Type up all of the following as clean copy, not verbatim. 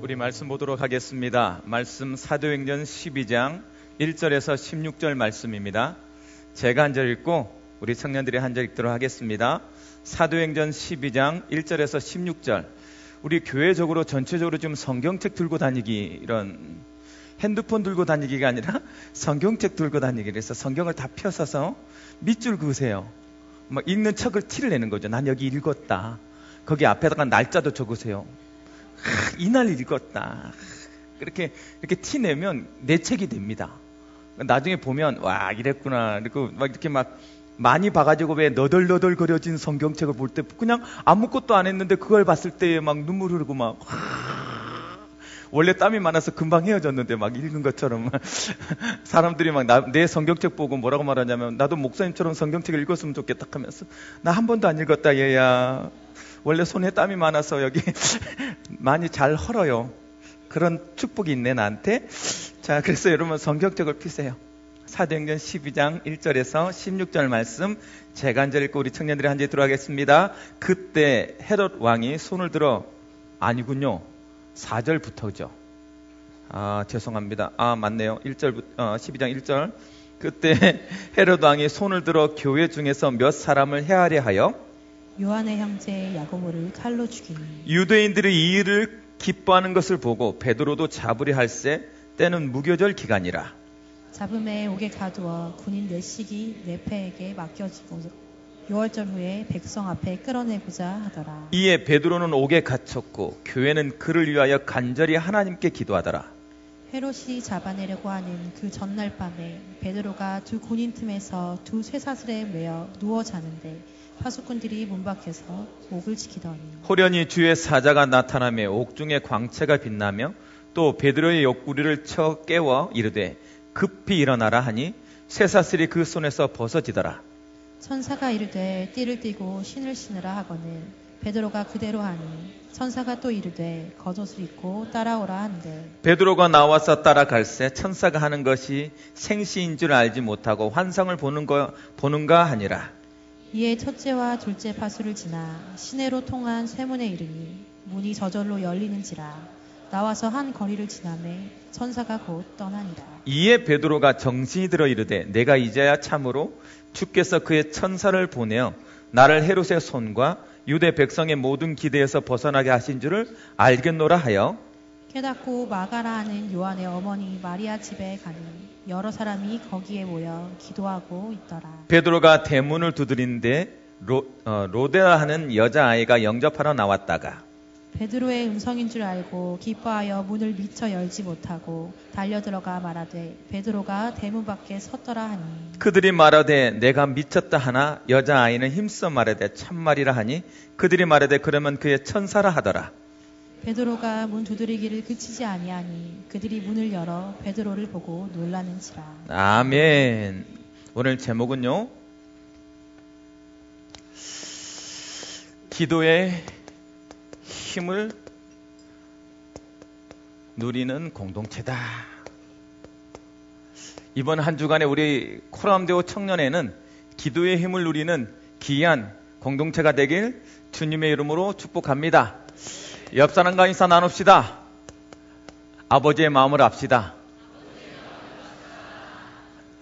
우리 말씀 보도록 하겠습니다. 말씀 사도행전 12장 1절에서 16절 말씀입니다. 제가 한 절 읽고 우리 청년들이 한 절 읽도록 하겠습니다. 사도행전 12장 1절에서 16절. 우리 교회적으로 전체적으로 좀 성경책 들고 다니기, 이런 핸드폰 들고 다니기가 아니라 성경책 들고 다니기. 그래서 성경을 다 펴서서 밑줄 그으세요. 막 읽는 척을 티를 내는 거죠. 난 여기 읽었다. 거기 앞에다가 날짜도 적으세요. 이날 읽었다. 이렇게 티 내면 내 책이 됩니다. 나중에 보면 와 이랬구나. 그리고 막 이렇게 막 많이 봐가지고 왜 너덜너덜 거려진 성경책을 볼 때 그냥 아무것도 안 했는데 그걸 봤을 때 막 눈물 흐르고 막 원래 땀이 많아서 금방 헤어졌는데 막 읽은 것처럼 사람들이 막 내 성경책 보고 뭐라고 말하냐면 나도 목사님처럼 성경책을 읽었으면 좋겠다 하면서 나 한 번도 안 읽었다 얘야. 원래 손에 땀이 많아서 여기 많이 잘 헐어요. 그런 축복이 있네 나한테. 자, 그래서 여러분 성경책을 펴세요. 사도행전 12장 1절에서 16절 말씀 제가 한 절 읽고 우리 청년들이 한 절 들어가겠습니다. 그때 헤롯 왕이 손을 들어, 아니군요, 4절부터죠. 죄송합니다. 맞네요. 12장 1절. 그때 헤롯 왕이 손을 들어 교회 중에서 몇 사람을 해하려 하여 요한의 형제 야고보를 칼로 죽이니 유대인들이 이 일을 기뻐하는 것을 보고 베드로도 잡으려 할세 때는 무교절 기간이라. 잡음에 옥에 가두어 군인 넷씩이 네페에게 맡겨지고 6월절 후에 백성 앞에 끌어내고자 하더라. 이에 베드로는 옥에 갇혔고 교회는 그를 위하여 간절히 하나님께 기도하더라. 헤롯이 잡아내려고 하는 그 전날 밤에 베드로가 두 군인 틈에서 두 쇠사슬에 매어 누워 자는데 파수꾼들이 문 밖에서 옥을 지키더니 호련히 주의 사자가 나타나며 옥중에 광채가 빛나며 또 베드로의 옆구리를 쳐 깨워 이르되 급히 일어나라 하니 쇠사슬이 그 손에서 벗어지더라. 천사가 이르되 띠를 띠고 신을 신으라 하거늘 베드로가 그대로 하니 천사가 또 이르되 겉옷을 입고 따라오라 한대 베드로가 나와서 따라갈새 천사가 하는 것이 생시인 줄 알지 못하고 환상을 보는가 하니라. 이에 첫째와 둘째 파수를 지나 시내로 통한 쇠문에 이르니 문이 저절로 열리는지라. 나와서 한 거리를 지나매 천사가 곧 떠나니라. 이에 베드로가 정신이 들어 이르되 내가 이제야 참으로 주께서 그의 천사를 보내어 나를 헤롯의 손과 유대 백성의 모든 기대에서 벗어나게 하신 줄을 알겠노라 하여 깨닫고 마가라 하는 요한의 어머니 마리아 집에 가니 여러 사람이 거기에 모여 기도하고 있더라. 베드로가 대문을 두드리는데 로데라 하는 여자아이가 영접하러 나왔다가 베드로의 음성인 줄 알고 기뻐하여 문을 미처 열지 못하고 달려들어가 말하되 베드로가 대문 밖에 섰더라 하니 그들이 말하되 내가 미쳤다 하나 여자아이는 힘써 말하되 참말이라 하니 그들이 말하되 그러면 그의 천사라 하더라. 베드로가 문 두드리기를 그치지 아니하니 그들이 문을 열어 베드로를 보고 놀라는지라. 아멘. 오늘 제목은요, 기도의 힘을 누리는 공동체다. 이번 한 주간에 우리 코람데오 청년회는 기도의 힘을 누리는 귀한 공동체가 되길 주님의 이름으로 축복합니다. 옆 사람과 인사 나눕시다. 아버지의 마음을 압시다.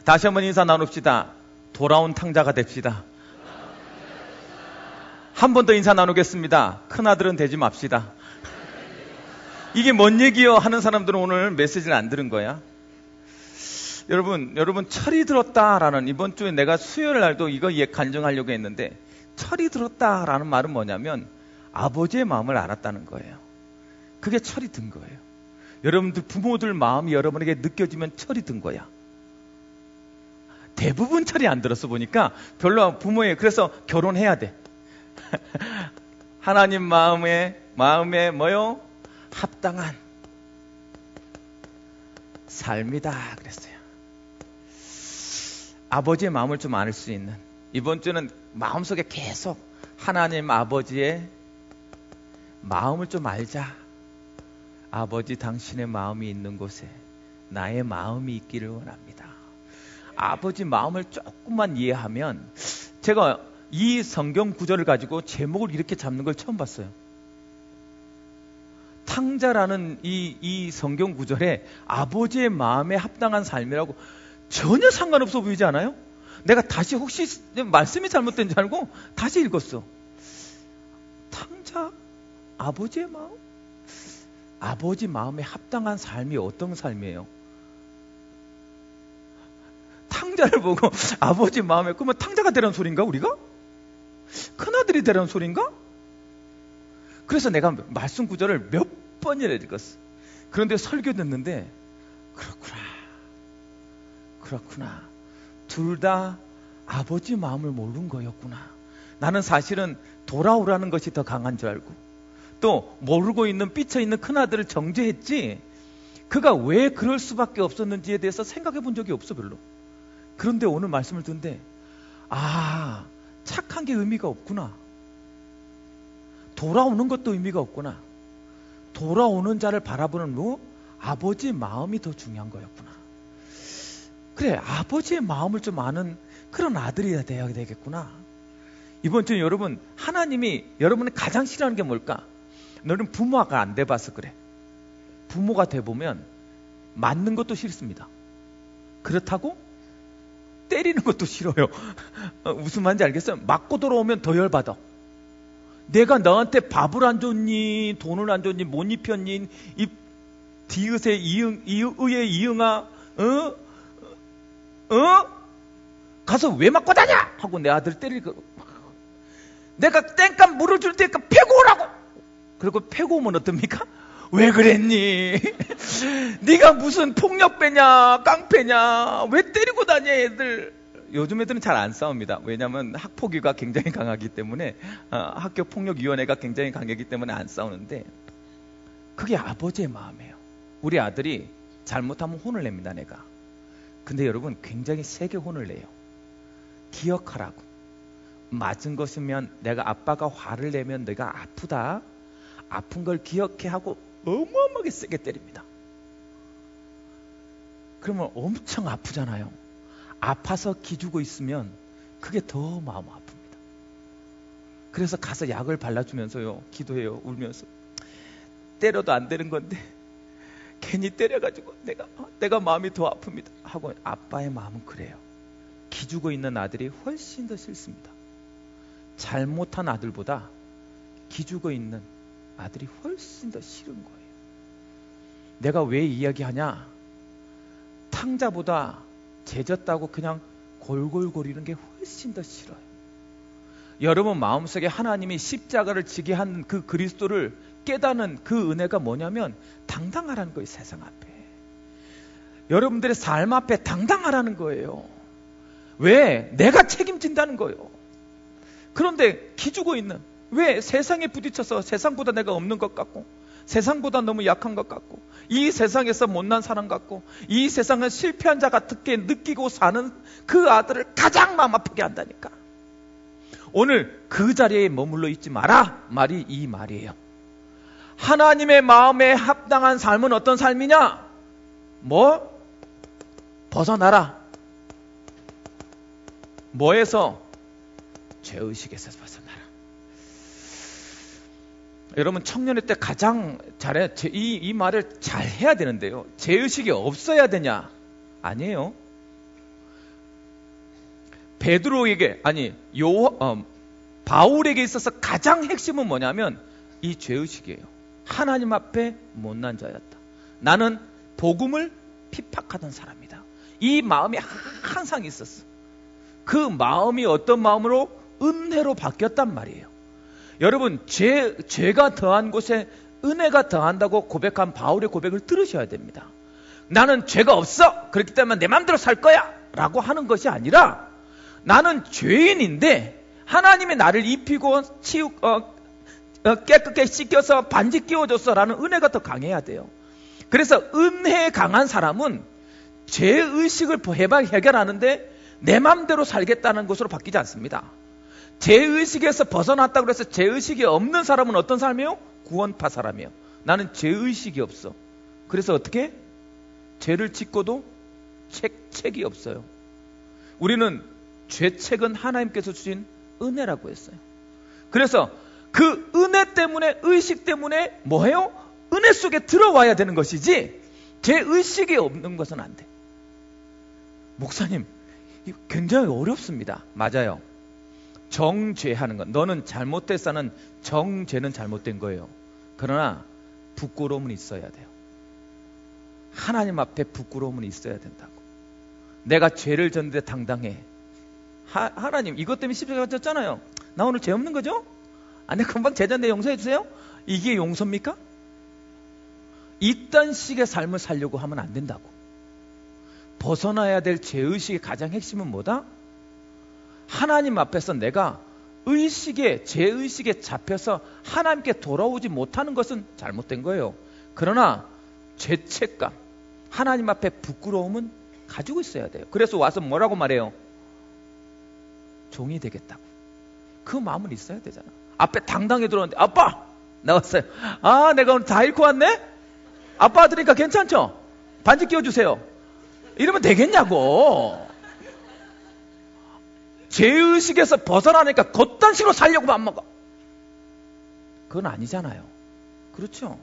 다시 한번 인사 나눕시다. 돌아온 탕자가 됩시다. 한 번 더 인사 나누겠습니다. 큰아들은 되지 맙시다. 이게 뭔 얘기요? 하는 사람들은 오늘 메시지를 안 들은 거야. 여러분 철이 들었다라는, 이번 주에 내가 수요일 날도 이거 간증하려고 했는데 철이 들었다라는 말은 뭐냐면 아버지의 마음을 알았다는 거예요. 그게 철이 든 거예요. 여러분들 부모들 마음이 여러분에게 느껴지면 철이 든 거야. 대부분 철이 안 들었어 보니까 별로 부모에, 그래서 결혼해야 돼. 하나님 마음에 뭐요? 합당한 삶이다 그랬어요. 아버지의 마음을 좀 알 수 있는, 이번 주는 마음속에 계속 하나님 아버지의 마음을 좀 알자. 아버지 당신의 마음이 있는 곳에 나의 마음이 있기를 원합니다. 아버지 마음을 조금만 이해하면, 제가 이 성경 구절을 가지고 제목을 이렇게 잡는 걸 처음 봤어요. 탕자라는 이 성경 구절에 아버지의 마음에 합당한 삶이라고 전혀 상관없어 보이지 않아요? 내가 다시 혹시 말씀이 잘못된 줄 알고 다시 읽었어. 탕자, 아버지의 마음? 아버지 마음에 합당한 삶이 어떤 삶이에요? 탕자를 보고 아버지 마음에, 그러면 탕자가 되라는 소린가 우리가? 큰아들이 되라는 소린가? 그래서 내가 말씀 구절을 몇 번이나 읽었어. 그런데 설교 듣는데 그렇구나. 둘 다 아버지 마음을 모르는 거였구나. 나는 사실은 돌아오라는 것이 더 강한 줄 알고 또 모르고 있는 삐쳐있는 큰아들을 정죄했지 그가 왜 그럴 수밖에 없었는지에 대해서 생각해 본 적이 없어 별로. 그런데 오늘 말씀을 듣는데 착한 게 의미가 없구나. 돌아오는 것도 의미가 없구나. 돌아오는 자를 바라보는 아버지의 마음이 더 중요한 거였구나. 그래, 아버지의 마음을 좀 아는 그런 아들이 되어야 되겠구나. 이번 주에 여러분, 하나님이 여러분이 가장 싫어하는 게 뭘까? 너는 부모가 안 돼봐서 그래. 부모가 돼보면 맞는 것도 싫습니다. 그렇다고 때리는 것도 싫어요. 무슨 말인지 알겠어요? 맞고 돌아오면 더 열받아. 내가 너한테 밥을 안 줬니? 돈을 안 줬니? 못 입혔니? 이 디귿에 의에 이응아? 가서 왜 맞고 다녀? 하고 내 아들 때리고 내가 땡값 물을 줄 테니까 패고 오라고. 그리고 패고 오면 어떻습니까? 왜 그랬니? 네가 무슨 폭력배냐 깡패냐 왜 때리고 다녀 애들. 요즘 애들은 잘 안 싸웁니다. 왜냐하면 학폭위가 굉장히 강하기 때문에 학교 폭력위원회가 굉장히 강하기 때문에 안 싸우는데 그게 아버지의 마음이에요. 우리 아들이 잘못하면 혼을 냅니다. 내가. 근데 여러분 굉장히 세게 혼을 내요. 기억하라고. 맞은 것이면 내가 아빠가 화를 내면 내가 아프다. 아픈 걸 기억해 하고 어마어마하게 세게 때립니다. 그러면 엄청 아프잖아요. 아파서 기죽고 있으면 그게 더 마음 아픕니다. 그래서 가서 약을 발라주면서요 기도해요. 울면서 때려도 안 되는 건데 괜히 때려가지고 내가 마음이 더 아픕니다 하고. 아빠의 마음은 그래요. 기죽어 있는 아들이 훨씬 더 싫습니다. 잘못한 아들보다 기죽어 있는 아들이 훨씬 더 싫은 거예요. 내가 왜 이야기하냐? 탕자보다 죄졌다고 그냥 골골거리는 게 훨씬 더 싫어요. 여러분 마음속에 하나님이 십자가를 지게 한 그 그리스도를 깨닫는 그 은혜가 뭐냐면 당당하라는 거예요. 세상 앞에. 여러분들의 삶 앞에 당당하라는 거예요. 왜? 내가 책임진다는 거예요. 그런데 기죽어 있는, 왜? 세상에 부딪혀서 세상보다 내가 없는 것 같고 세상보다 너무 약한 것 같고 이 세상에서 못난 사람 같고 이 세상은 실패한 자 같게 느끼고 사는 그 아들을 가장 마음 아프게 한다니까. 오늘 그 자리에 머물러 있지 마라 말이 이 말이에요. 하나님의 마음에 합당한 삶은 어떤 삶이냐? 벗어나라. 뭐에서? 죄의식에서 벗어나라. 여러분 청년회 때 가장 잘해 이 말을 잘 해야 되는데요. 죄의식이 없어야 되냐? 아니에요. 베드로에게 바울에게 있어서 가장 핵심은 뭐냐면 이 죄의식이에요. 하나님 앞에 못난 자였다. 나는 복음을 핍박하던 사람이다. 이 마음이 항상 있었어. 그 마음이 어떤 마음으로? 은혜로 바뀌었단 말이에요. 여러분 죄가 더한 곳에 은혜가 더한다고 고백한 바울의 고백을 들으셔야 됩니다. 나는 죄가 없어. 그렇기 때문에 내 마음대로 살 거야 라고 하는 것이 아니라 나는 죄인인데 하나님이 나를 입히고 깨끗게 씻겨서 반지 끼워줬어 라는 은혜가 더 강해야 돼요. 그래서 은혜에 강한 사람은 죄의식을 해결하는데 내 마음대로 살겠다는 것으로 바뀌지 않습니다. 죄의식에서 벗어났다고 해서 죄의식이 없는 사람은 어떤 삶이에요? 구원파 사람이에요. 나는 죄의식이 없어. 그래서 어떻게? 죄를 짓고도 책이 없어요. 우리는 죄책은 하나님께서 주신 은혜라고 했어요. 그래서 그 은혜 때문에, 의식 때문에 뭐해요? 은혜 속에 들어와야 되는 것이지 제 의식이 없는 것은 안 돼. 목사님, 이거 굉장히 어렵습니다. 맞아요. 정죄하는 것, 너는 잘못됐다는 정죄는 잘못된 거예요. 그러나 부끄러움은 있어야 돼요. 하나님 앞에 부끄러움은 있어야 된다고. 내가 죄를 졌는데 당당해. 하나님, 이것 때문에 십자가 졌잖아요. 나 오늘 죄 없는 거죠? 내가 금방 죄 졌는데 용서해 주세요? 이게 용서입니까? 이딴 식의 삶을 살려고 하면 안 된다고. 벗어나야 될 죄의식의 가장 핵심은 뭐다? 하나님 앞에서 내가 죄의식에 잡혀서 하나님께 돌아오지 못하는 것은 잘못된 거예요. 그러나 죄책감, 하나님 앞에 부끄러움은 가지고 있어야 돼요. 그래서 와서 뭐라고 말해요? 종이 되겠다고. 그 마음은 있어야 되잖아. 앞에 당당히 들어오는데, 아빠! 나왔어요. 내가 오늘 다 잃고 왔네? 아빠 들으니까 괜찮죠? 반지 끼워주세요. 이러면 되겠냐고. 죄의식에서 벗어나니까 걷단 식으로 살려고 맘먹어. 그건 아니잖아요. 그렇죠?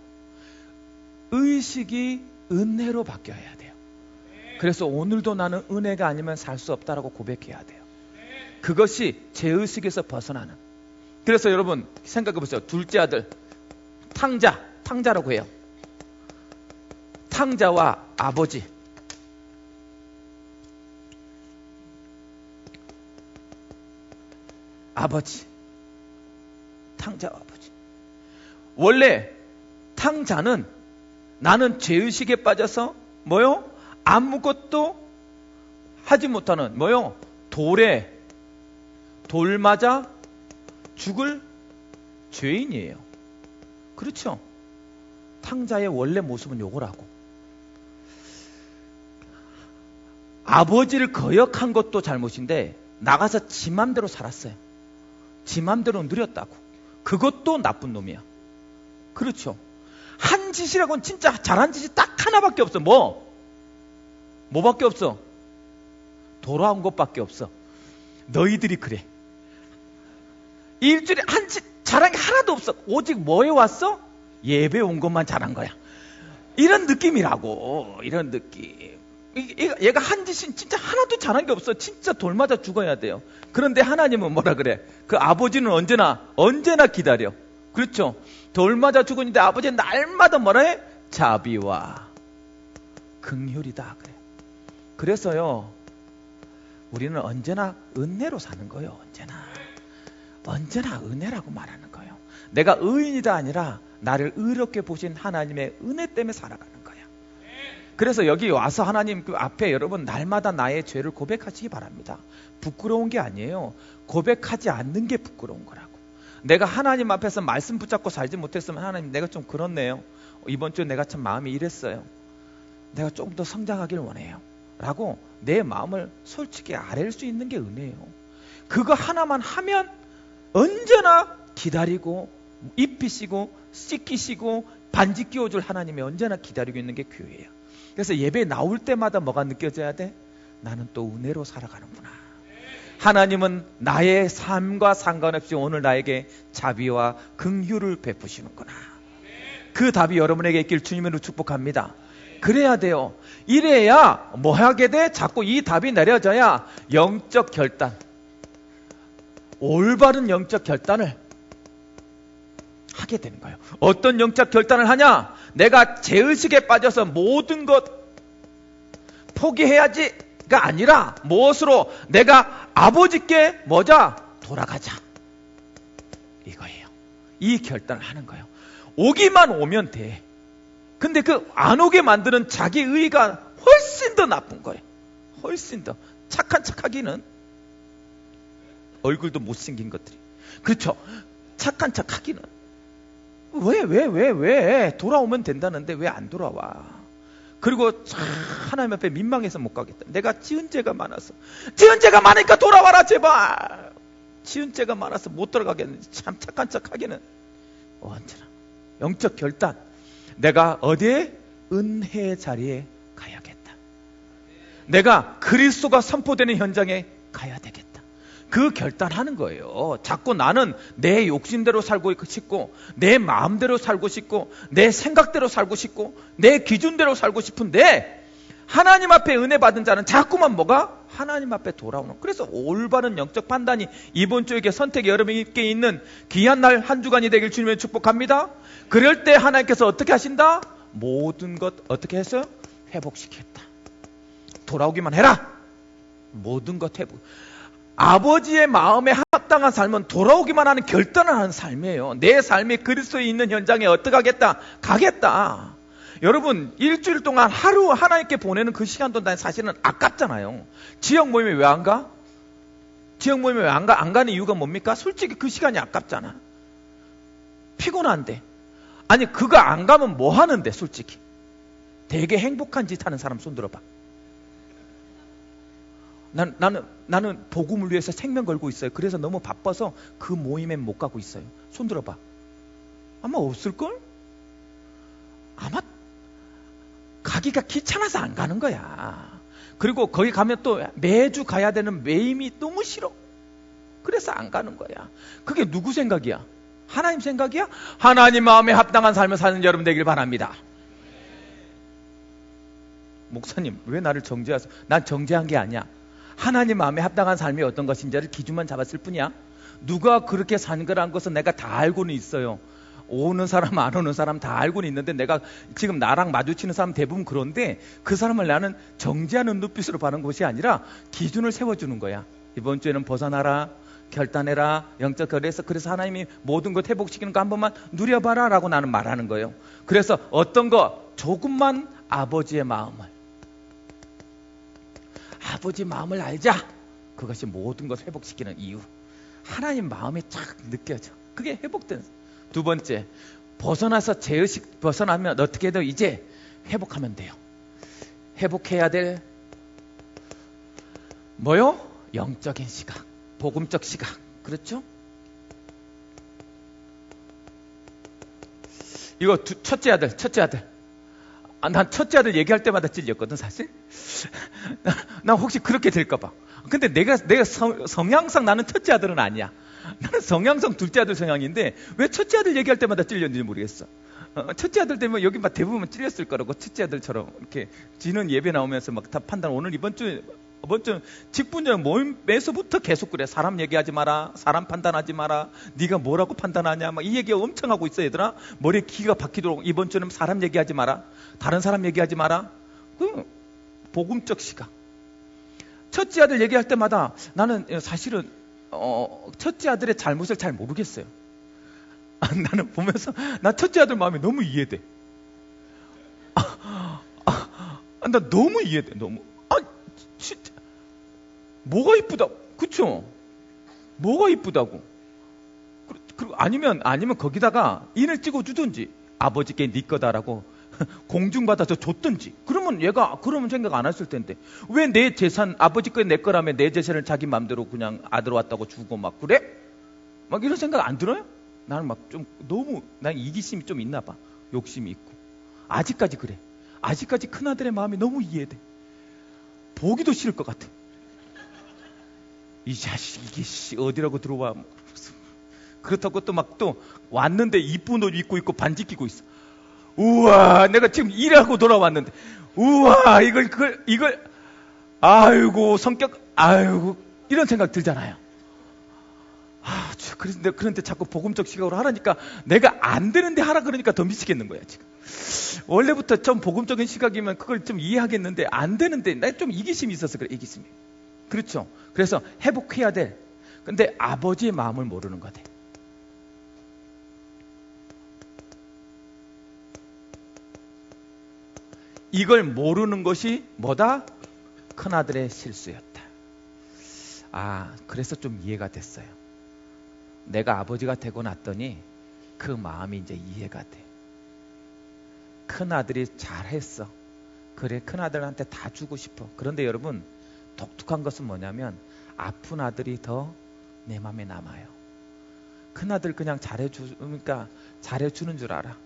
의식이 은혜로 바뀌어야 돼요. 그래서 오늘도 나는 은혜가 아니면 살 수 없다라고 고백해야 돼요. 그것이 죄의식에서 벗어나는. 그래서 여러분 생각해 보세요. 둘째 아들 탕자라고 해요. 탕자와 아버지. 탕자와 아버지. 원래 탕자는 나는 죄의식에 빠져서 뭐요? 아무것도 하지 못하는 뭐요? 돌 맞아 죽을 죄인이에요. 그렇죠? 탕자의 원래 모습은 요거라고. 아버지를 거역한 것도 잘못인데 나가서 지 맘대로 살았어요. 지 맘대로 누렸다고. 그것도 나쁜 놈이야. 그렇죠? 한 짓이라고는 진짜 잘한 짓이 딱 하나밖에 없어. 뭐밖에 없어? 돌아온 것밖에 없어. 너희들이 그래. 일주일에 한 짓 잘한 게 하나도 없어. 오직 뭐에 왔어? 예배 온 것만 잘한 거야. 이런 느낌이라고. 이런 느낌. 얘가 한 짓은 진짜 하나도 잘한 게 없어. 진짜 돌 맞아 죽어야 돼요. 그런데 하나님은 뭐라 그래? 그 아버지는 언제나 기다려. 그렇죠? 돌 맞아 죽었는데 아버지는 날마다 뭐라 해? 자비와 긍휼이다 그래. 그래서요, 우리는 언제나 은혜로 사는 거예요. 언제나 은혜라고 말하는 거예요. 내가 의인이다 아니라 나를 의롭게 보신 하나님의 은혜 때문에 살아가는 거예요. 그래서 여기 와서 하나님 그 앞에 여러분 날마다 나의 죄를 고백하시기 바랍니다. 부끄러운 게 아니에요. 고백하지 않는 게 부끄러운 거라고. 내가 하나님 앞에서 말씀 붙잡고 살지 못했으면 하나님 내가 좀 그렇네요. 이번 주에 내가 참 마음이 이랬어요. 내가 조금 더 성장하길 원해요. 라고 내 마음을 솔직히 아랠 수 있는 게 은혜예요. 그거 하나만 하면 언제나 기다리고 입히시고 씻기시고 반지 끼워줄 하나님이 언제나 기다리고 있는 게 교회예요. 그래서 예배 나올 때마다 뭐가 느껴져야 돼? 나는 또 은혜로 살아가는구나. 하나님은 나의 삶과 상관없이 오늘 나에게 자비와 긍휼을 베푸시는구나. 그 답이 여러분에게 있길 주님으로 축복합니다. 그래야 돼요. 이래야 뭐 하게 돼? 자꾸 이 답이 내려져야 영적 결단, 올바른 영적 결단을 하게 되는 거예요. 어떤 영적 결단을 하냐? 내가 죄의식에 빠져서 모든 것 포기해야지가 아니라 무엇으로? 내가 아버지께 돌아가자. 이거예요. 이 결단을 하는 거예요. 오기만 오면 돼. 근데 그 안 오게 만드는 자기 의의가 훨씬 더 나쁜 거예요. 훨씬 더. 착한 척하기는 얼굴도 못생긴 것들이. 그렇죠. 착한 척하기는 왜 돌아오면 된다는데 왜 안 돌아와? 그리고 하나님 앞에 민망해서 못 가겠다. 내가 지은 죄가 많으니까 돌아와라 제발. 지은 죄가 많아서 못 돌아가겠는데 참 착한 척하기는. 언제나 영적 결단. 내가 어디에? 은혜의 자리에 가야겠다. 내가 그리스도가 선포되는 현장에 가야 되겠다. 그 결단하는 거예요. 자꾸 나는 내 욕심대로 살고 싶고, 내 마음대로 살고 싶고, 내 생각대로 살고 싶고, 내 기준대로 살고 싶은데, 하나님 앞에 은혜 받은 자는 자꾸만 뭐가? 하나님 앞에 돌아오는. 그래서 올바른 영적 판단이 이번 주에 선택이 여러분께 있는 귀한 날 한 주간이 되길 주님의 축복합니다. 그럴 때 하나님께서 어떻게 하신다? 모든 것 어떻게 했어요? 회복시켰다. 돌아오기만 해라. 모든 것 회복. 아버지의 마음에 합당한 삶은 돌아오기만 하는 결단을 하는 삶이에요. 내 삶이 그리스도에 있는 현장에 어떻게 하겠다? 가겠다. 여러분, 일주일 동안 하루 하나님께 보내는 그 시간도 사실은 아깝잖아요. 지역 모임에 왜 안 가? 지역 모임에 왜 안 가? 안 가는 이유가 뭡니까? 솔직히 그 시간이 아깝잖아. 피곤한데. 아니, 그거 안 가면 뭐 하는데, 솔직히. 되게 행복한 짓 하는 사람 손 들어봐. 나는 복음을 위해서 생명 걸고 있어요. 그래서 너무 바빠서 그 모임에 못 가고 있어요. 손 들어봐. 아마 없을걸? 아마 가기가 귀찮아서 안 가는 거야. 그리고 거기 가면 또 매주 가야 되는 매임이 너무 싫어. 그래서 안 가는 거야. 그게 누구 생각이야? 하나님 생각이야? 하나님 마음에 합당한 삶을 사는 여러분 되길 바랍니다. 목사님, 왜 나를 정죄하세요? 난 정죄한 게 아니야. 하나님 마음에 합당한 삶이 어떤 것인지를 기준만 잡았을 뿐이야. 누가 그렇게 산 거라는 것은 내가 다 알고는 있어요. 오는 사람 안 오는 사람 다 알고는 있는데, 내가 지금 나랑 마주치는 사람 대부분 그런데 그 사람을 나는 정죄하는 눈빛으로 봐는 것이 아니라 기준을 세워주는 거야. 이번 주에는 벗어나라, 결단해라, 영적 거래에서. 그래서 하나님이 모든 것 회복시키는 거 한 번만 누려봐라 라고 나는 말하는 거예요. 그래서 어떤 거 조금만 아버지의 마음을 알자. 그것이 모든 것 회복시키는 이유. 하나님 마음이 착 느껴져. 그게 회복된. 두 번째, 벗어나서 죄의식 벗어나면 어떻게 해도 이제 회복하면 돼요. 회복해야 될 뭐요? 영적인 시각, 복음적 시각. 그렇죠? 이거 첫째 아들. 난 첫째 아들 얘기할 때마다 찔렸거든, 사실. 난 혹시 그렇게 될까봐. 근데 내가 성향상 나는 첫째 아들은 아니야. 나는 성향상 둘째 아들 성향인데 왜 첫째 아들 얘기할 때마다 찔렸는지 모르겠어. 첫째 아들 되면 여기 막 대부분 찔렸을 거라고. 첫째 아들처럼 이렇게 지는 예배 나오면서 막 다 판단. 오늘 이번 주 직분적 모임에서부터 계속 그래. 사람 얘기하지 마라. 사람 판단하지 마라. 네가 뭐라고 판단하냐. 막 이 얘기 엄청 하고 있어, 얘들아. 머리에 기가 박히도록. 이번 주는 사람 얘기하지 마라. 다른 사람 얘기하지 마라. 그 복음적 시각. 첫째 아들 얘기할 때마다 나는 사실은 첫째 아들의 잘못을 잘 모르겠어요. 나는 보면서 나 첫째 아들 마음이 너무 이해돼. 나 너무 이해돼. 너무. 진짜 뭐가 이쁘다. 그쵸? 뭐가 이쁘다고. 그리고 아니면 거기다가 인을 찍어주든지, 아버지께 네 거다라고 공중받아서 줬든지. 그러면 얘가 그러면 생각 안 했을 텐데, 왜 내 재산 아버지 거에 내 거라면 내 재산을 자기 맘대로 그냥 아들 왔다고 주고 막 그래? 막 이런 생각 안 들어요? 나는 막 좀 너무, 난 이기심이 좀 있나 봐. 욕심이 있고. 아직까지 그래. 아직까지 큰아들의 마음이 너무 이해돼. 보기도 싫을 것 같아. 이 자식 이게 어디라고 들어와. 그렇다고 또 막 또 왔는데 이쁜 옷 입고 있고 반지 끼고 있어. 우와, 내가 지금 일하고 돌아왔는데, 우와, 이걸 아이고 성격, 아이고, 이런 생각 들잖아요. 그런데 자꾸 복음적 시각으로 하라니까, 내가 안 되는데 하라 그러니까 더 미치겠는 거야 지금. 원래부터 좀 복음적인 시각이면 그걸 좀 이해하겠는데 안 되는데, 나 좀 이기심이 있어서 그래. 이기심이. 그렇죠. 그래서 회복해야 돼. 근데 아버지의 마음을 모르는 거대. 이걸 모르는 것이 뭐다? 큰아들의 실수였다. 그래서 좀 이해가 됐어요. 내가 아버지가 되고 났더니 그 마음이 이제 이해가 돼. 큰아들이 잘했어. 그래, 큰아들한테 다 주고 싶어. 그런데 여러분, 독특한 것은 뭐냐면 아픈 아들이 더 내 마음에 남아요. 큰아들 그냥 잘해주니까 잘해주는 줄 알아.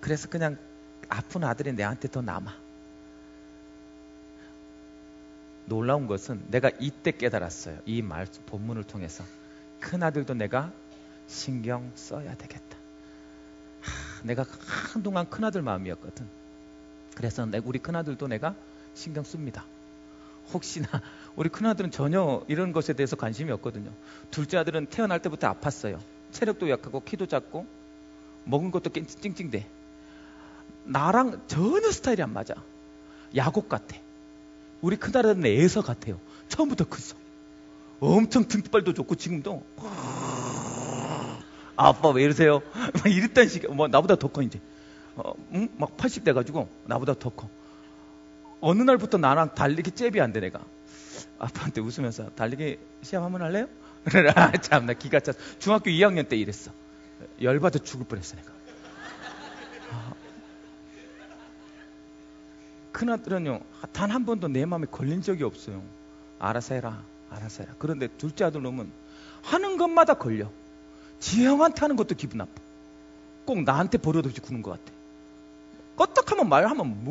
그래서 그냥 아픈 아들이 내한테 더 남아. 놀라운 것은 내가 이때 깨달았어요. 이 말씀 본문을 통해서 큰아들도 내가 신경 써야 되겠다. 내가 한동안 큰아들 마음이었거든. 그래서 우리 큰아들도 내가 신경 씁니다. 혹시나 우리 큰아들은 전혀 이런 것에 대해서 관심이 없거든요. 둘째 아들은 태어날 때부터 아팠어요. 체력도 약하고 키도 작고 먹은 것도 찡찡대. 나랑 전혀 스타일이 안 맞아. 야곱 같아. 우리 큰아들은 애서 같아요. 처음부터 컸어. 엄청 등발도 좋고 지금도 아빠 왜 이러세요? 막 이랬던 시기. 나보다 더 커 이제. 막 80 돼가지고 나보다 더 커. 어느 날부터 나랑 달리기 잽이 안 돼. 내가 아빠한테 웃으면서 달리기 시합 한번 할래요? 아, 참나 기가 차. 중학교 2학년 때 이랬어. 열받아 죽을 뻔했어 내가. 큰아들은요 단 한 번도 내 마음에 걸린 적이 없어요. 알아서 해라, 알아서 해라. 그런데 둘째 아들 놈은 하는 것마다 걸려. 지 형한테 하는 것도 기분 나빠. 꼭 나한테 버릇없이 구는 것 같아. 껐떡하면 말하면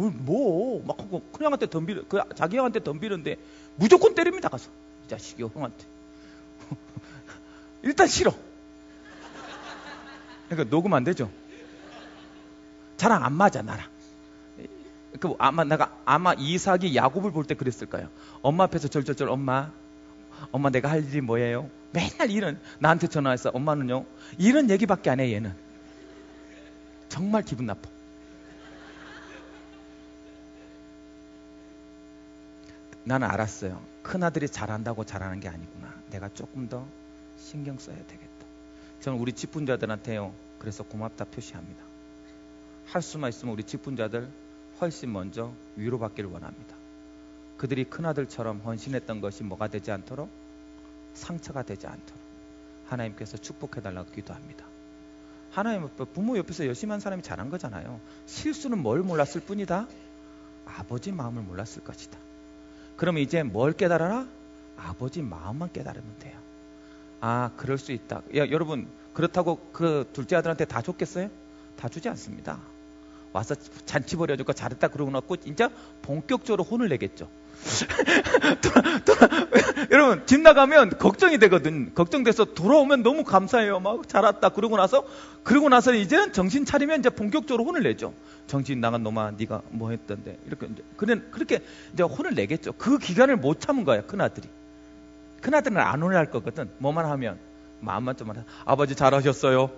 막 하고 큰형한테 덤비려, 자기 형한테 덤비는데 무조건 때립니다. 가서 이 자식이 형한테. 일단 싫어. 그러니까 녹음 안 되죠. 자랑 안 맞아 나랑. 아마 이삭이 야곱을 볼 때 그랬을까요? 엄마 앞에서 절절절 엄마 내가 할 일이 뭐예요? 맨날 이런 나한테 전화해서 엄마는요 이런 얘기밖에 안 해. 얘는 정말 기분 나빠. 나는 알았어요. 큰아들이 잘한다고 잘하는 게 아니구나. 내가 조금 더 신경 써야 되겠다. 저는 우리 직분자들한테요 그래서 고맙다 표시합니다. 할 수만 있으면 우리 직분자들 훨씬 먼저 위로받기를 원합니다. 그들이 큰아들처럼 헌신했던 것이 뭐가 되지 않도록, 상처가 되지 않도록 하나님께서 축복해달라고 기도합니다. 하나님 부모 옆에서 열심히 한 사람이 잘한 거잖아요. 실수는 뭘 몰랐을 뿐이다? 아버지 마음을 몰랐을 것이다. 그러면 이제 뭘 깨달아라? 아버지 마음만 깨달으면 돼요. 아, 그럴 수 있다. 여러분 그렇다고 그 둘째 아들한테 다 줬겠어요? 다 주지 않습니다. 와서 잔치 벌여주고 잘했다 그러고 나고 진짜 본격적으로 혼을 내겠죠. 여러분 집 나가면 걱정이 되거든. 걱정돼서 돌아오면 너무 감사해요. 막 잘했다 그러고 나서 이제는 정신 차리면 이제 본격적으로 혼을 내죠. 정신 나간 놈아 네가 뭐 했던데 이렇게 이제 그렇게 이제 혼을 내겠죠. 그 기간을 못 참은 거야 큰아들이. 큰아들은 안 혼날 거거든. 뭐만 하면 마음만 좀 하면 아버지 잘하셨어요.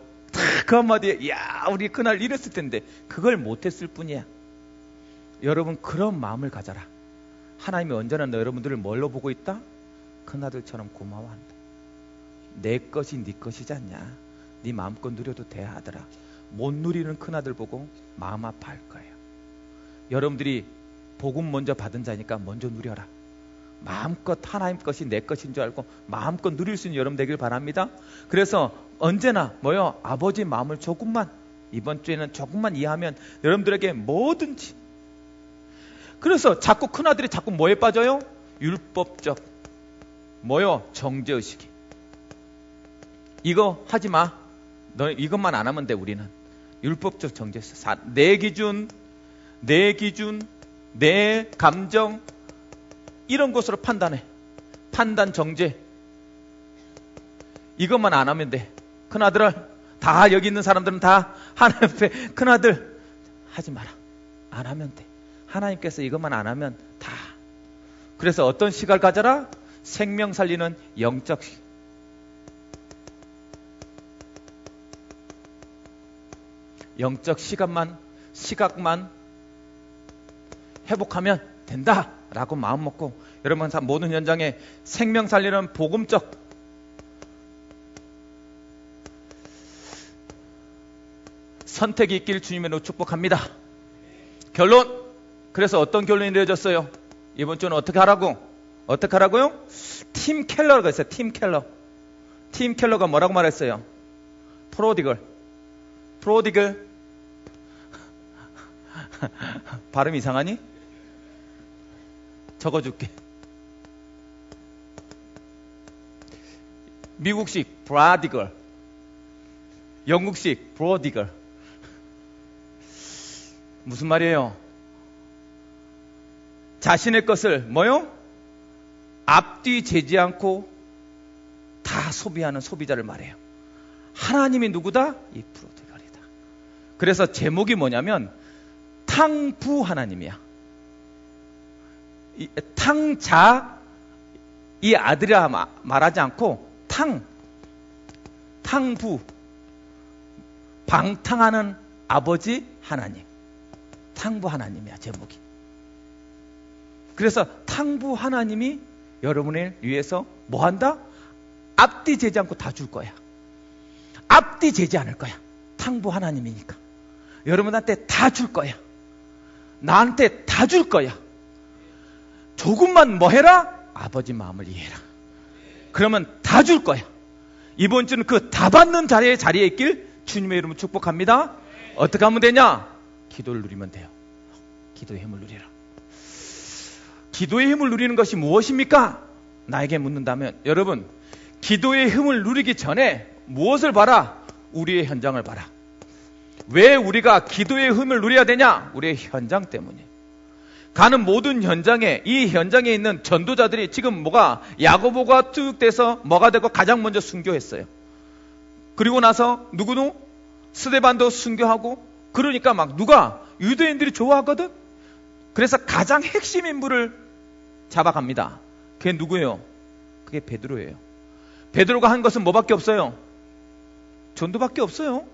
그 한마디에 야 우리 그날 이랬을 텐데 그걸 못했을 뿐이야. 여러분 그런 마음을 가져라. 하나님이 언제나 여러분들을 뭘로 보고 있다? 큰아들처럼 고마워한다. 내 것이 네 것이지 않냐. 네 마음껏 누려도 돼 아들아. 못 누리는 큰아들 보고 마음 아파할 거예요. 여러분들이 복음 먼저 받은 자니까 먼저 누려라. 마음껏 하나님 것이 내 것인 줄 알고 마음껏 누릴 수 있는 여러분 되길 바랍니다. 그래서 언제나 아버지 마음을 조금만, 이번 주에는 조금만 이해하면 여러분들에게 뭐든지. 그래서 자꾸 큰아들이 자꾸 뭐에 빠져요? 율법적 정죄의식이. 이거 하지 마. 너 이것만 안 하면 돼. 우리는 율법적 정죄의식. 내 기준, 내 감정 이런 것으로 판단해. 판단 정죄. 이것만 안 하면 돼. 큰아들 다 여기 있는 사람들은 다 하나님 앞에 큰아들 하지 마라. 안 하면 돼. 하나님께서 이것만 안 하면 다. 그래서 어떤 시각을 가져라? 생명 살리는 영적 시각만 회복하면 된다 라고 마음 먹고 여러분 모든 현장에 생명 살리는 복음적 선택이 있길 주님으로 축복합니다. 결론. 그래서 어떤 결론이 내려졌어요? 이번 주는 어떻게 하라고요? 팀 켈러가 있어요. 팀 켈러가 뭐라고 말했어요? 프로디글 발음 이상하니? 적어줄게. 미국식 브라디글, 영국식 브로디글. 무슨 말이에요? 자신의 것을 앞뒤 재지 않고 다 소비하는 소비자를 말해요. 하나님이 누구다? 2% 대가리다. 그래서 제목이 뭐냐면 탕부 하나님이야. 탕자, 이 아들이라 말하지 않고 탕부, 방탕하는 아버지 하나님. 탕부 하나님이야, 제목이. 그래서 탕부 하나님이 여러분을 위해서 뭐 한다? 앞뒤 재지 않고 다 줄 거야. 앞뒤 재지 않을 거야. 탕부 하나님이니까. 여러분한테 다 줄 거야. 나한테 다 줄 거야. 조금만 뭐 해라? 아버지 마음을 이해해라. 그러면 다 줄 거야. 이번 주는 그 다 받는 자리에 있길 주님의 이름으로 축복합니다. 어떻게 하면 되냐? 기도를 누리면 돼요. 기도의 힘을 누리라. 기도의 힘을 누리는 것이 무엇입니까? 나에게 묻는다면 여러분, 기도의 힘을 누리기 전에 무엇을 봐라? 우리의 현장을 봐라. 왜 우리가 기도의 힘을 누려야 되냐? 우리의 현장 때문에. 가는 모든 현장에, 이 현장에 있는 전도자들이 지금 뭐가 야고보가 투육돼서 뭐가 되고 가장 먼저 순교했어요. 그리고 나서 누구는 스데반도 순교하고, 그러니까 막 누가 유대인들이 좋아하거든. 그래서 가장 핵심 인물을 잡아갑니다. 그게 누구예요? 그게 베드로예요. 베드로가 한 것은 뭐밖에 없어요? 전도밖에 없어요.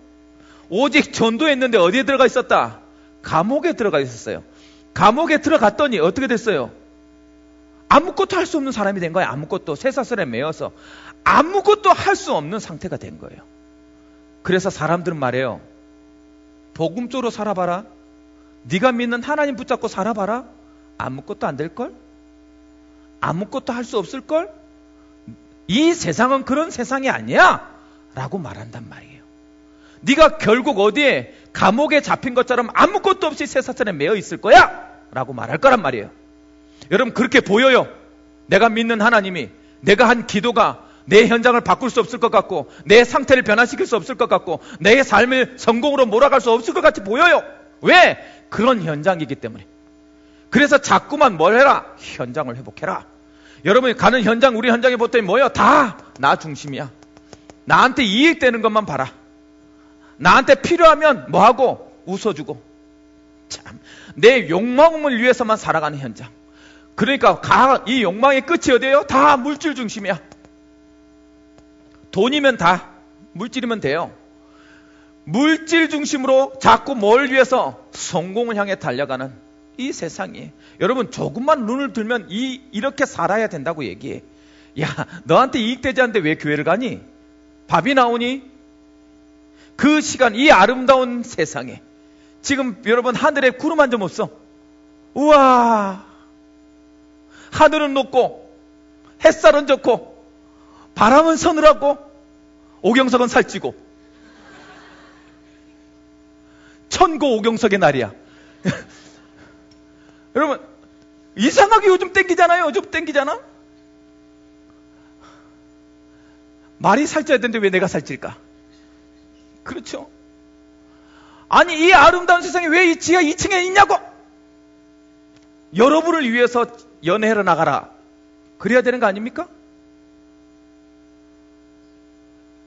오직 전도했는데 어디에 들어가 있었다? 감옥에 들어가 있었어요. 감옥에 들어갔더니 어떻게 됐어요? 아무것도 할 수 없는 사람이 된 거예요. 아무것도. 쇠사슬에 매여서 아무것도 할 수 없는 상태가 된 거예요. 그래서 사람들은 말해요. 복음적으로 살아봐라. 네가 믿는 하나님 붙잡고 살아봐라. 아무것도 안 될걸? 아무것도 할 수 없을걸? 이 세상은 그런 세상이 아니야 라고 말한단 말이에요. 네가 결국 어디에 감옥에 잡힌 것처럼 아무것도 없이 쇠사슬에 매여 있을 거야 라고 말할 거란 말이에요. 여러분, 그렇게 보여요. 내가 믿는 하나님이, 내가 한 기도가 내 현장을 바꿀 수 없을 것 같고, 내 상태를 변화시킬 수 없을 것 같고, 내 삶을 성공으로 몰아갈 수 없을 것 같이 보여요. 왜? 그런 현장이기 때문에. 그래서 자꾸만 뭘 해라? 현장을 회복해라. 여러분이 가는 현장, 우리 현장에 보더니 뭐예요? 다 나 중심이야. 나한테 이익되는 것만 봐라. 나한테 필요하면 뭐하고? 웃어주고. 참, 내 욕망을 위해서만 살아가는 현장. 그러니까 이 욕망의 끝이 어디예요? 다 물질 중심이야. 돈이면 다, 물질이면 돼요. 물질 중심으로 자꾸 뭘 위해서? 성공을 향해 달려가는 이 세상이. 여러분, 조금만 눈을 들면 이렇게 살아야 된다고 얘기해. 야, 너한테 이익되지 않는데 왜 교회를 가니? 밥이 나오니? 그 시간, 이 아름다운 세상에 지금 여러분, 하늘에 구름 한 점 없어. 우와, 하늘은 높고 햇살은 좋고 바람은 서늘하고 오경석은 살찌고. 천고 오경석의 날이야. 여러분, 이상하게 요즘 땡기잖아요. 요즘 땡기잖아. 말이 살쪄야 되는데 왜 내가 살찔까? 그렇죠? 아니, 이 아름다운 세상에 왜 이 지하 2층에 있냐고! 여러분을 위해서 연애하러 나가라. 그래야 되는 거 아닙니까?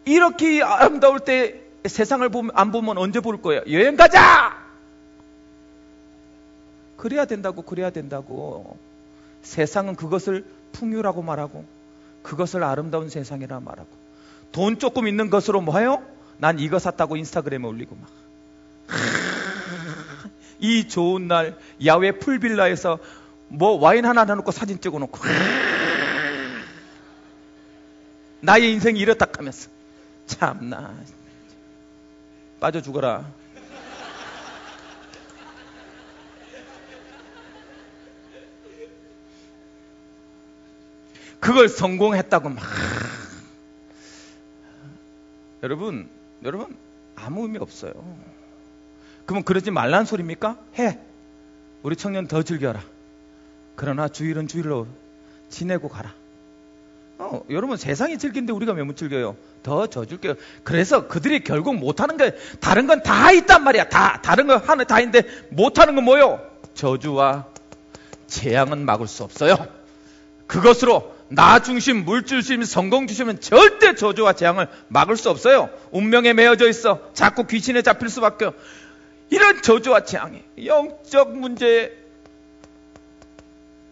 이렇게 아름다울 때 세상을 안 보면 언제 볼 거예요? 여행 가자! 그래야 된다고, 그래야 된다고. 세상은 그것을 풍요라고 말하고, 그것을 아름다운 세상이라 말하고, 돈 조금 있는 것으로 뭐 해요? 난 이거 샀다고 인스타그램에 올리고 막. 이 좋은 날 야외 풀빌라에서 뭐 와인 하나 넣어놓고 사진 찍어놓고 나의 인생이 이렇다 하면서. 참나, 빠져 죽어라. 그걸 성공했다고 막. 여러분 아무 의미 없어요. 그러면 그러지 말라는 소리입니까? 해. 우리 청년 더 즐겨라. 그러나 주일은 주일로 지내고 가라. 여러분, 세상이 즐긴데 우리가 왜 못 즐겨요? 더 져줄게요. 그래서 그들이 결국 못하는 게, 다른 건 다 있단 말이야. 다른 거 하나 다 있는데 못하는 건 뭐요? 저주와 재앙은 막을 수 없어요. 그것으로 나 중심, 물질 중심, 성공 중심은 절대 저주와 재앙을 막을 수 없어요. 운명에 매여져 있어. 자꾸 귀신에 잡힐 수밖에 없어요. 이런 저주와 재앙이 영적 문제에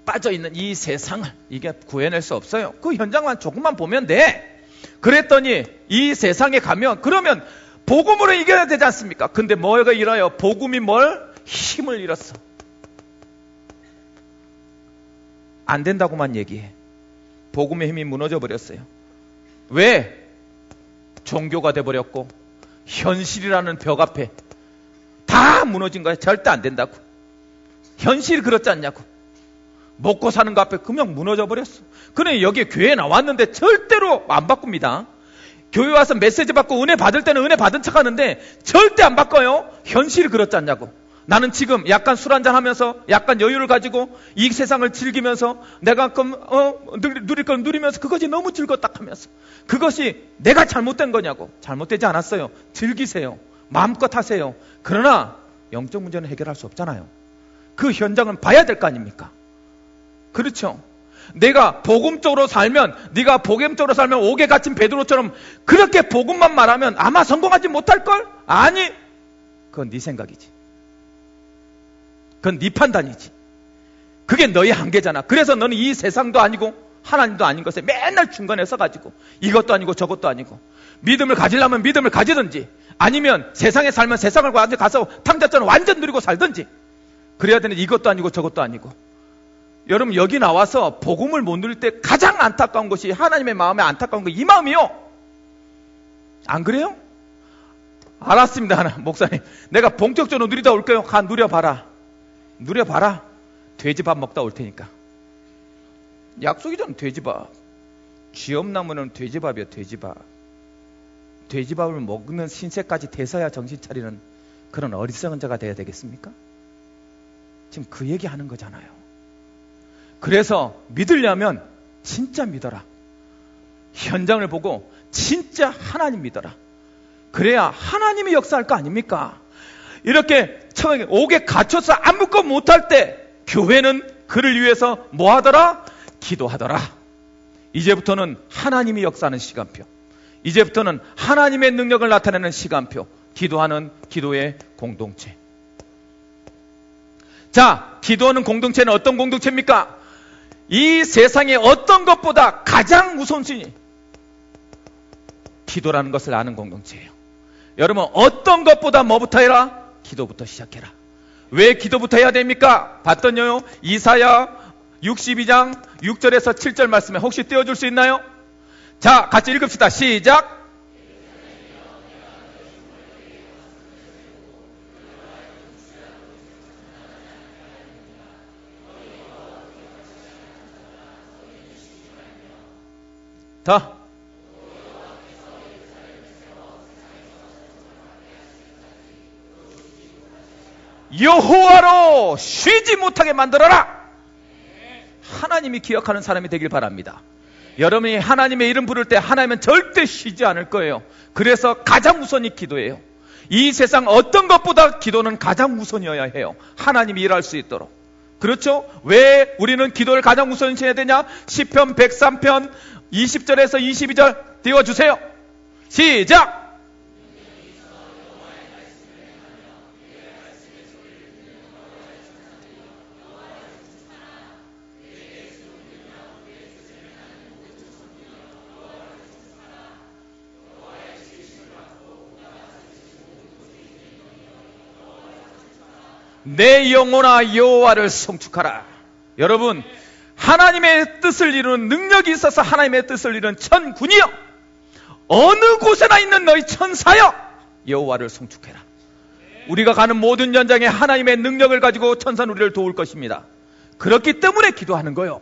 빠져있는 이 세상을 이게 구해낼 수 없어요. 그 현장만 조금만 보면 돼. 그랬더니 이 세상에 가면 그러면 복음으로 이겨야 되지 않습니까? 근데 뭐가 일어나요? 복음이 뭘? 힘을 잃었어. 안 된다고만 얘기해. 복음의 힘이 무너져 버렸어요. 왜? 종교가 돼버렸고 현실이라는 벽 앞에 다 무너진 거야. 절대 안 된다고. 현실이 그렇지 않냐고. 먹고 사는 거 앞에 그냥 무너져 버렸어. 그래 여기 교회에 나왔는데 절대로 안 바꿉니다. 교회 와서 메시지 받고 은혜 받을 때는 은혜 받은 척 하는데 절대 안 바꿔요. 현실이 그렇지 않냐고. 나는 지금 약간 술 한잔 하면서 약간 여유를 가지고 이 세상을 즐기면서 내가 누릴 걸 누리면서 그것이 너무 즐겁다 하면서 그것이 내가 잘못된 거냐고. 잘못되지 않았어요. 즐기세요. 마음껏 하세요. 그러나 영적 문제는 해결할 수 없잖아요. 그 현장은 봐야 될 거 아닙니까? 그렇죠. 내가 복음적으로 살면 네가 복음적으로 살면 옥에 갇힌 베드로처럼 그렇게 복음만 말하면 아마 성공하지 못할걸? 아니, 그건 네 생각이지. 그건 네 판단이지. 그게 너의 한계잖아. 그래서 너는 이 세상도 아니고 하나님도 아닌 것에 맨날 중간에 서가지고 이것도 아니고 저것도 아니고 믿음을 가지려면 믿음을 가지든지 아니면 세상에 살면 세상을 가서 탕자처럼 완전 누리고 살든지 그래야 되는데 이것도 아니고 저것도 아니고. 여러분 여기 나와서 복음을 못 누릴 때 가장 안타까운 것이 하나님의 마음에 안타까운 거 이 마음이요. 안 그래요? 알았습니다. 하나 목사님 내가 본격적으로 누리다 올게요. 가 누려봐라. 누려봐라. 돼지밥 먹다 올 테니까. 약속이잖아. 돼지밥. 쥐엄나무는 돼지밥이야. 돼지밥. 돼지밥을 먹는 신세까지 돼서야 정신 차리는 그런 어리석은 자가 돼야 되겠습니까? 지금 그 얘기하는 거잖아요. 그래서 믿으려면 진짜 믿어라. 현장을 보고 진짜 하나님 믿어라. 그래야 하나님이 역사할 거 아닙니까? 이렇게 처음에 옥에 갇혀서 아무것도 못할 때 교회는 그를 위해서 뭐 하더라? 기도하더라. 이제부터는 하나님이 역사하는 시간표. 이제부터는 하나님의 능력을 나타내는 시간표. 기도하는 기도의 공동체. 자, 기도하는 공동체는 어떤 공동체입니까? 이 세상의 어떤 것보다 가장 우선순위 기도라는 것을 아는 공동체예요. 여러분 어떤 것보다 뭐부터 해라? 기도부터 시작해라. 왜 기도부터 해야 됩니까? 봤더니요 이사야 62장 6절에서 7절 말씀에 혹시 띄워줄 수 있나요? 자 같이 읽읍시다. 시작. 더. 여호와로 쉬지 못하게 만들어라. 하나님이 기억하는 사람이 되길 바랍니다. 여러분이 하나님의 이름 부를 때 하나님은 절대 쉬지 않을 거예요. 그래서 가장 우선이 기도예요. 이 세상 어떤 것보다 기도는 가장 우선이어야 해요. 하나님이 일할 수 있도록. 그렇죠? 왜 우리는 기도를 가장 우선시해야 되냐? 시편 103편 20절에서 22절 띄워주세요. 시작. 내 영혼아 여호와를 송축하라. 여러분 하나님의 뜻을 이루는 능력이 있어서 하나님의 뜻을 이루는 천군이여 어느 곳에나 있는 너희 천사여 여호와를 송축해라. 우리가 가는 모든 현장에 하나님의 능력을 가지고 천사는 우리를 도울 것입니다. 그렇기 때문에 기도하는 거예요.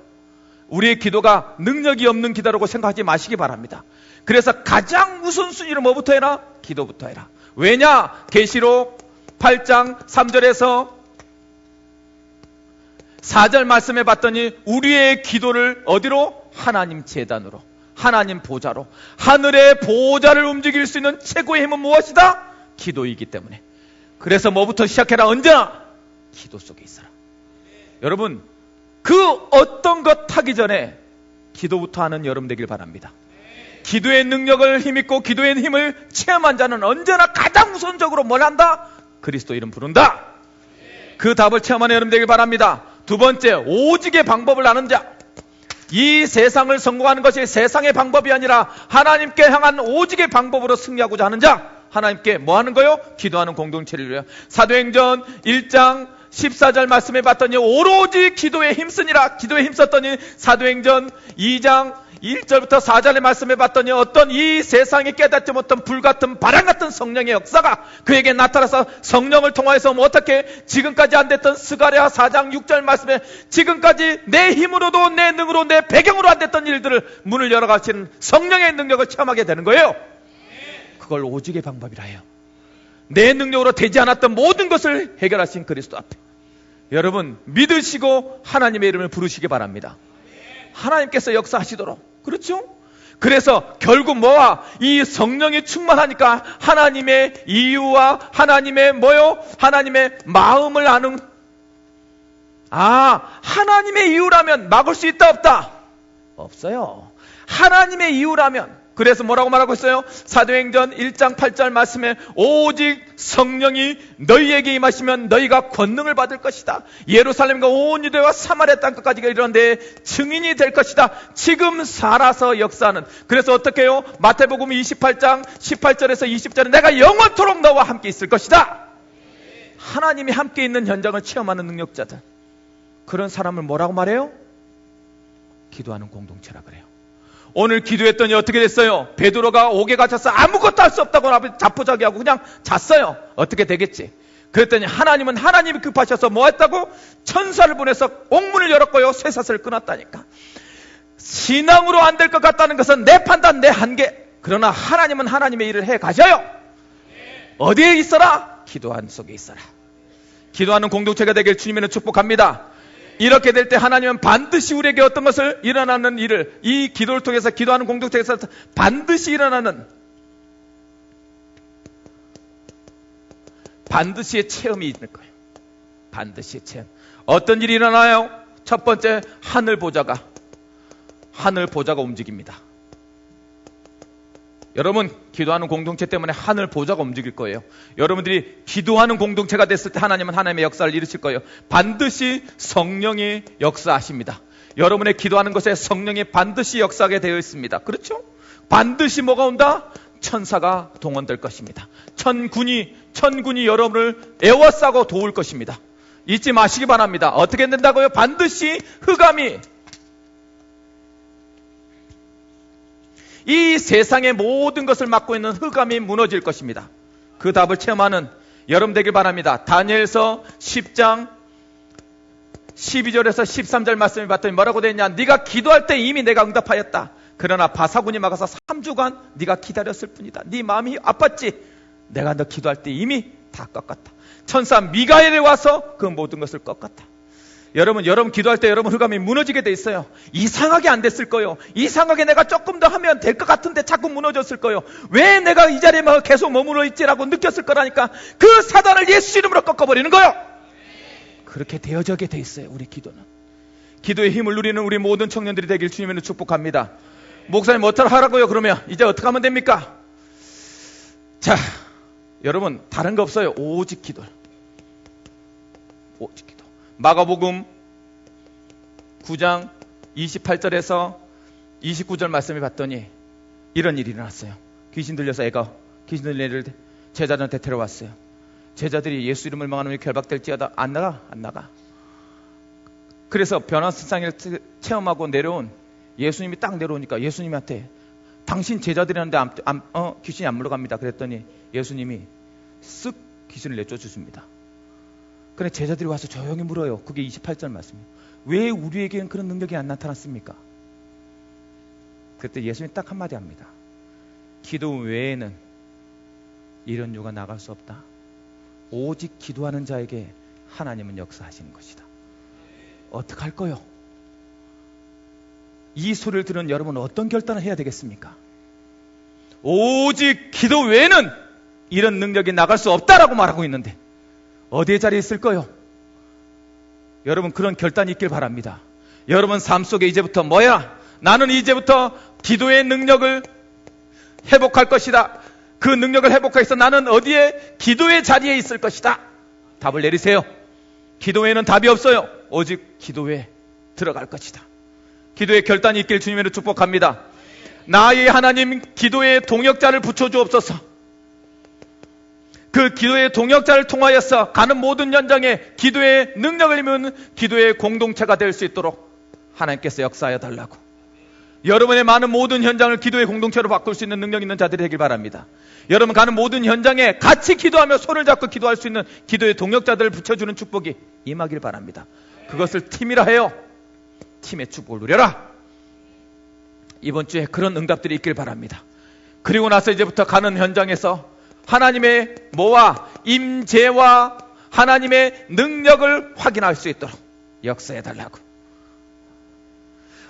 우리의 기도가 능력이 없는 기도라고 생각하지 마시기 바랍니다. 그래서 가장 우선순위로 뭐부터 해라? 기도부터 해라. 왜냐? 계시록 8장 3절에서 4절 말씀해 봤더니 우리의 기도를 어디로? 하나님 제단으로, 하나님 보좌로. 하늘의 보좌를 움직일 수 있는 최고의 힘은 무엇이다? 기도이기 때문에. 그래서 뭐부터 시작해라? 언제나 기도 속에 있어라. 여러분 그 어떤 것 하기 전에 기도부터 하는 여러분 되길 바랍니다. 기도의 능력을 힘입고 기도의 힘을 체험한 자는 언제나 가장 우선적으로 뭘 한다? 그리스도 이름 부른다. 그 답을 체험하는 여러분 되길 바랍니다. 두 번째, 오직의 방법을 아는 자. 이 세상을 성공하는 것이 세상의 방법이 아니라 하나님께 향한 오직의 방법으로 승리하고자 하는 자. 하나님께 뭐 하는 거요? 기도하는 공동체를 위하여. 사도행전 1장 14절 말씀해 봤더니 오로지 기도에 힘쓰니라. 기도에 힘썼더니 사도행전 2장 1절부터 4절에 말씀해 봤더니 어떤 이 세상에 깨닫지 못한 불같은 바람 같은 성령의 역사가 그에게 나타나서 성령을 통하여서 어떻게 지금까지 안 됐던 스가랴 4장 6절 말씀에 지금까지 내 힘으로도 내 능으로 내 배경으로 안 됐던 일들을 문을 열어가시는 성령의 능력을 체험하게 되는 거예요. 그걸 오직의 방법이라 해요. 내 능력으로 되지 않았던 모든 것을 해결하신 그리스도 앞에 여러분 믿으시고 하나님의 이름을 부르시기 바랍니다. 하나님께서 역사하시도록. 그렇죠? 그래서 결국 뭐와 이 성령이 충만하니까 하나님의 이유와 하나님의 뭐요? 하나님의 마음을 아는. 하나님의 이유라면 막을 수 있다 없다? 없어요. 하나님의 이유라면. 그래서 뭐라고 말하고 있어요? 사도행전 1장 8절 말씀에 오직 성령이 너희에게 임하시면 너희가 권능을 받을 것이다. 예루살렘과 온 유대와 사마리아 땅끝까지 이르는데 증인이 될 것이다. 지금 살아서 역사하는. 그래서 어떻게 해요? 마태복음 28장 18절에서 20절에 내가 영원토록 너와 함께 있을 것이다. 하나님이 함께 있는 현장을 체험하는 능력자들. 그런 사람을 뭐라고 말해요? 기도하는 공동체라 그래요. 오늘 기도했더니 어떻게 됐어요? 베드로가 옥에 갇혀서 아무것도 할 수 없다고 자포자기하고 그냥 잤어요. 어떻게 되겠지? 그랬더니 하나님은 하나님이 급하셔서 뭐 했다고? 천사를 보내서 옥문을 열었고요. 쇠사슬을 끊었다니까. 신앙으로 안 될 것 같다는 것은 내 판단, 내 한계. 그러나 하나님은 하나님의 일을 해 가셔요. 어디에 있어라? 기도하는 속에 있어라. 기도하는 공동체가 되길 주님의 축복합니다. 이렇게 될 때 하나님은 반드시 우리에게 어떤 것을 일어나는 일을 이 기도를 통해서 기도하는 공동체에서 반드시 일어나는 반드시의 체험이 있을 거예요. 반드시의 체험. 어떤 일이 일어나요? 첫 번째, 하늘 보좌가 움직입니다. 여러분 기도하는 공동체 때문에 하늘 보좌가 움직일 거예요. 여러분들이 기도하는 공동체가 됐을 때 하나님은 하나님의 역사를 이루실 거예요. 반드시 성령이 역사하십니다. 여러분의 기도하는 것에 성령이 반드시 역사하게 되어 있습니다. 그렇죠? 반드시 뭐가 온다? 천사가 동원될 것입니다. 천군이 여러분을 에워싸고 도울 것입니다. 잊지 마시기 바랍니다. 어떻게 된다고요? 반드시 흑암이 이 세상의 모든 것을 막고 있는 흑암이 무너질 것입니다. 그 답을 체험하는 여러분 되길 바랍니다. 다니엘서 10장 12절에서 13절 말씀을 봤더니 뭐라고 되어 있냐? 네가 기도할 때 이미 내가 응답하였다. 그러나 바사군이 막아서 3주간 네가 기다렸을 뿐이다. 네 마음이 아팠지? 내가 너 기도할 때 이미 다 꺾었다. 천사 미가엘이 와서 그 모든 것을 꺾었다. 여러분 기도할 때 여러분 흑암이 무너지게 돼 있어요. 이상하게 안 됐을 거예요. 이상하게 내가 조금 더 하면 될 것 같은데 자꾸 무너졌을 거예요. 왜 내가 이 자리에 계속 머물러 있지라고 느꼈을 거라니까. 그 사단을 예수 이름으로 꺾어버리는 거예요. 그렇게 되어져게 돼 있어요. 우리 기도는. 기도의 힘을 누리는 우리 모든 청년들이 되길 주님으로 축복합니다. 목사님 어떻게 하라고요? 그러면 이제 어떻게 하면 됩니까? 자, 여러분 다른 거 없어요. 오직 기도. 오직 기도. 마가복음 9장 28절에서 29절 말씀을 봤더니 이런 일이 일어났어요. 귀신 들려서 귀신 들린 애를 제자들한테 데려왔어요. 제자들이 예수 이름을 망하면 결박될지어다. 안 나가. 그래서 변화세상을 체험하고 내려온 예수님이 딱 내려오니까 예수님한테 당신 제자들이라는데 귀신이 안 물러갑니다. 그랬더니 예수님이 쓱 귀신을 내쫓으십니다. 그래 제자들이 와서 조용히 물어요. 그게 28절 말씀이에요. 왜 우리에게는 그런 능력이 안 나타났습니까? 그때 예수님이 딱 한마디 합니다. 기도 외에는 이런 유가 나갈 수 없다. 오직 기도하는 자에게 하나님은 역사하시는 것이다. 어떡할 거요? 이 소리를 들은 여러분은 어떤 결단을 해야 되겠습니까? 오직 기도 외에는 이런 능력이 나갈 수 없다라고 말하고 있는데 어디에 자리에 있을 거요? 여러분 그런 결단이 있길 바랍니다. 여러분 삶 속에 이제부터 뭐야? 나는 이제부터 기도의 능력을 회복할 것이다. 그 능력을 회복하기 위해서 나는 어디에? 기도의 자리에 있을 것이다. 답을 내리세요. 기도에는 답이 없어요. 오직 기도에 들어갈 것이다. 기도의 결단이 있길 주님으로 축복합니다. 나의 하나님, 기도의 동역자를 붙여주옵소서. 그 기도의 동역자를 통하여서 가는 모든 현장에 기도의 능력을 입은 기도의 공동체가 될 수 있도록 하나님께서 역사하여 달라고. 여러분의 많은 모든 현장을 기도의 공동체로 바꿀 수 있는 능력 있는 자들이 되길 바랍니다. 여러분 가는 모든 현장에 같이 기도하며 손을 잡고 기도할 수 있는 기도의 동역자들을 붙여주는 축복이 임하길 바랍니다. 그것을 팀이라 해요. 팀의 축복을 누려라. 이번 주에 그런 응답들이 있길 바랍니다. 그리고 나서 이제부터 가는 현장에서 하나님의 뭐와 임재와 하나님의 능력을 확인할 수 있도록 역사해달라고.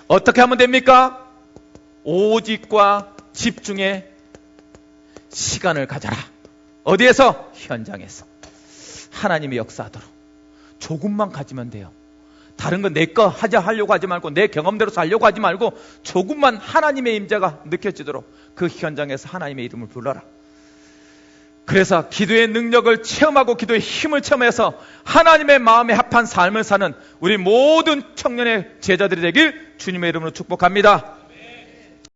어떻게 하면 됩니까? 오직과 집중의 시간을 가져라. 어디에서? 현장에서. 하나님이 역사하도록. 조금만 가지면 돼요. 다른 건 내 거 하려고 하지 말고, 내 경험대로서 하려고 하지 말고, 조금만 하나님의 임재가 느껴지도록 그 현장에서 하나님의 이름을 불러라. 그래서 기도의 능력을 체험하고 기도의 힘을 체험해서 하나님의 마음에 합한 삶을 사는 우리 모든 청년의 제자들이 되길 주님의 이름으로 축복합니다.